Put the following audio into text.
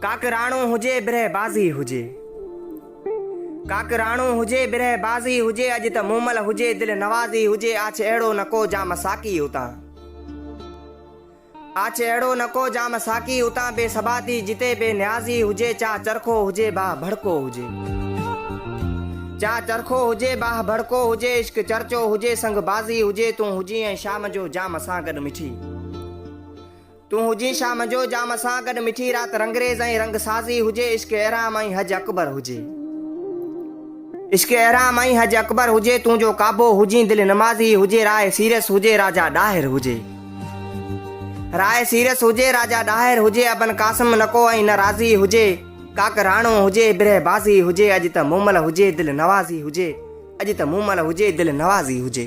काकराणो हुजे बिरह बाज़ी हुजे, काकराणो हुजे बिरह बाज़ी हुजे, अॼु त मूमल हुजे दिल नवाज़ी हुजे। आछ अहिड़ो न को जाम साकी उतां, आछ अहिड़ो न को जाम साकी उतां, बेसबाती जिते बेनियाज़ी हुजे। चा चरखो हुजे बाह भड़को हुजे, चा चरखो हुजे बाह भड़को हुजे, इश्क चर्चो हुजे संग बाज़ी हुजे। तूं हुजी ऐं शाम जो जाम सां गॾु मिठी, तूं हुजी शाम जो जाम सां गॾु मिठी, रात रंगरेज़ ऐं रंग साज़ी हुजे। इश्क एराम ऐं हज अकबर हुजे, इश्क एराम ऐं हज अकबर हुजे। तूं जो काबो हुजी दिल नमाज़ी हुजे, राय सीरस हुजे राजा ॾाहिर हुजे, राय सीरस हुजे राजा ॾाहिर हुजे। अबन कासिम न को ऐं न राज़ी हुजे, काकराणो हुजे बिरह बाज़ी हुजे। अॼु त मूमल हुजे दिल नवाज़ी हुजे, अॼु त मूमल हुजे दिल नवाज़ी हुजे।